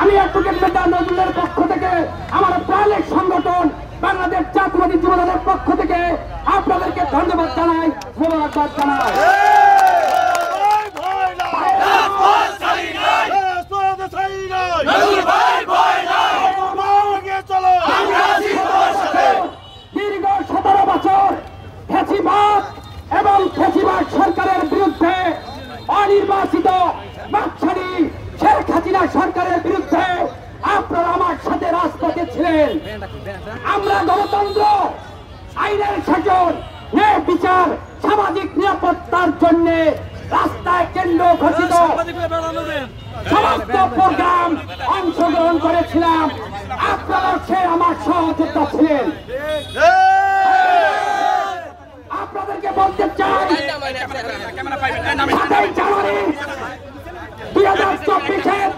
আমি অ্যাডভোকেট নেতা নজরুলের পক্ষ থেকে, আমার প্রাণিক সংগঠন বাংলাদেশ জাতীয়তাবাদী যুবদলের পক্ষ থেকে আপনাদেরকে ধন্যবাদ জানাই, মোবারকবাদ জানাই। দীর্ঘ 17 বছর ফ্যাসিবাদ এবং ফ্যাসিবাদ সরকারের বিরুদ্ধে, অনির্বাচিত বাকশালী শেখ হাসিনা সরকারের বিরুদ্ধে আপনারা আমার সাথে রাজপথে ছিলেন। আমরা গণতন্ত্র, আইনের শাসন, ন্যায় বিচার, সামাজিক নিরাপত্তার জন্য রাস্তায় কেন্দ্র ঘোষিত সমস্ত প্রোগ্রাম অংশগ্রহণ করেছিলাম। আপনারা সে আমার সহযোদ্ধা ছিলেন। আপনাদেরকে বলতে চাই, 7 জানুয়ারি 2024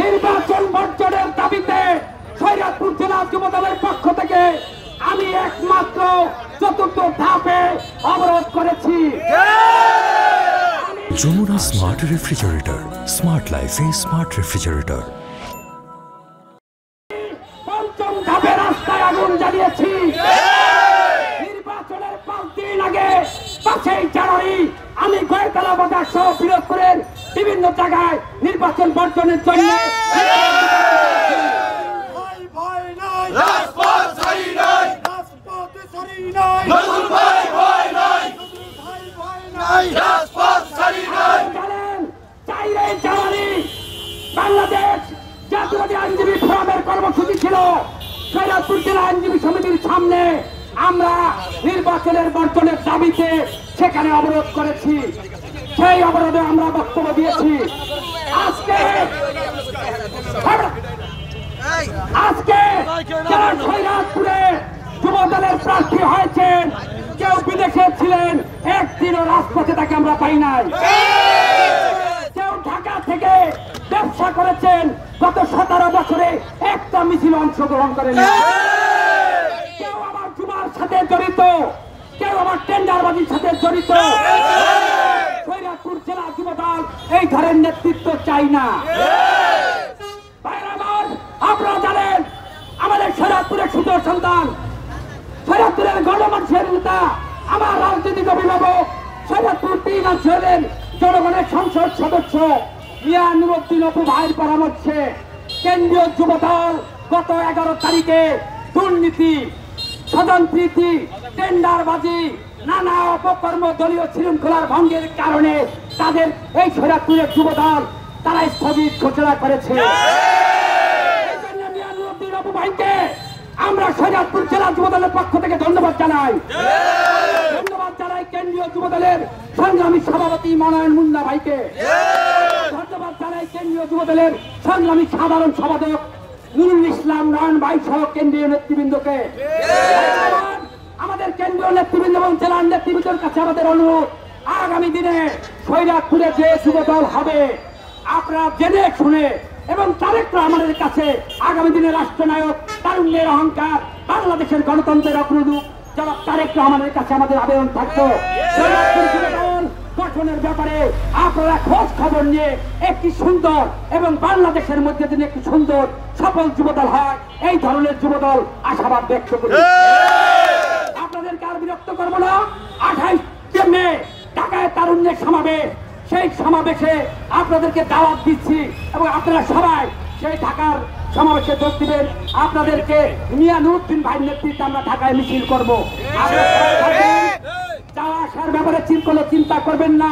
নির্বাচন বর্জনের দাবিতে শরীয়তপুর জেলা যুবদলের পক্ষ থেকে আমি একমাত্র 4র্থ ধাপে অবরোধ করেছি। যমুনা স্মার্ট রেফ্রিজারেটর, স্মার্ট লাইফে স্মার্ট রেফ্রিজারেটর। 5ম ধাপে রাস্তায় আগুন জ্বালিয়েছি। নির্বাচনের 5 দিন আগে 5 জানুয়ারি আমি গয়তলা বাজার সহ পিরোজপুরের বিভিন্ন জায়গায় নির্বাচন বর্জনের জন্য বাংলাদেশ জাতীয়তাবাদী আইনজীবী ফোরামের কর্মসূচি ছিল শরীয়তপুর জেলা আইনজীবী সমিতির সামনে। আমরা নির্বাচনের বর্জনের দাবিতে সেখানে অবরোধ করেছি। সেই অবরোধে আমরা বক্তব্য দিয়েছি। আজকে যারা শরীয়তপুরে যুবদলের প্রার্থী হয়েছেন, কেউ বিদেশে ছিলেন, একদিনও রাজপথে তাকে আমরা পাই নাই। কেউ ঢাকা থেকে ব্যবসা করেছেন, গত 17 বছরে একটা মিছিল অংশগ্রহণ করেন। কেউ আমার জুমার সাথে জড়িত, কেউ আমার টেন্ডারবাজির সাথে জড়িত। শরীয়তপুর জেলা যুবদল এই ধরনের নেতৃত্ব চাই না। আপনারা জানেন, আমাদের শরীয়তপুরের সুন্দর সন্তান, শরীয়তপুরের গণমানুষের নেতা, আমার রাজনৈতিক অভিভাবক, শরীয়তপুর 3 অঞ্চলের জনগণের সংসদ সদস্য মিয়া নুরুদ্দিন অপু ভাইয়ের পরামর্শে কেন্দ্রীয় যুবদল গত 11 তারিখে দুর্নীতি, স্বজনপ্রীতি, টেন্ডারবাজি, নানা অপকর্ম, দলীয় শৃঙ্খলার ভঙ্গের কারণে তাদের এই শরীয়তপুরের যুবদল তারা স্থগিত ঘোষণা করেছে। আমরা শরীয়তপুর জেলা যুবদলের পক্ষ থেকে ধন্যবাদ জানাই। ধন্যবাদ জানাই কেন্দ্রীয় যুবদলের সংগ্রামী সভাপতি মনোনয়ন মুন্না ভাইকে। ধন্যবাদ জানাই কেন্দ্রীয় যুবদলের সংগ্রামী সাধারণ সম্পাদক নুরুল ইসলাম নয়ন ভাই সহ কেন্দ্রীয় নেতৃবৃন্দকে। আমাদের কেন্দ্রীয় নেতৃবৃন্দ এবং জেলার নেতৃবৃন্দের কাছে আমাদের অনুরোধ, আগামী দিনে শরীয়তপুরে যে যুবদল হবে আপনারা জেনে শুনে এবং তারেক রহমানের কাছে আগামী দিনে রাষ্ট্রনায়ক, তারুণ্যের অহংকার, বাংলাদেশের গণতন্ত্রের অগ্রদূত জনাব তারেক রহমানের কাছে আমাদের আবেদন থাকতো, গঠনের ব্যাপারে আপনারা খোঁজ খবর নিয়ে একটি সুন্দর এবং বাংলাদেশের মধ্যে যদি একটি সুন্দর সফল যুবদল হয়, এই ধরনের যুবদল আশাবাদ ব্যক্ত করি। আপনাদেরকে আর বিরক্ত করবো না। 28 মে ঢাকায় তারুণ্যের সমাবেশ, সেই সমাবেশে আপনাদেরকে দাওয়াত দিচ্ছি এবং আপনারা সবাই সেই ঢাকার সমাবেশে যোগ দিবেন। আপনাদেরকে মিয়া নুরুদ্দিন ভাইয়ের নেতৃত্বে আমরা ঢাকায় মিছিল করবো। যাওয়া আসার ব্যাপারে চিন্তা করবেন না।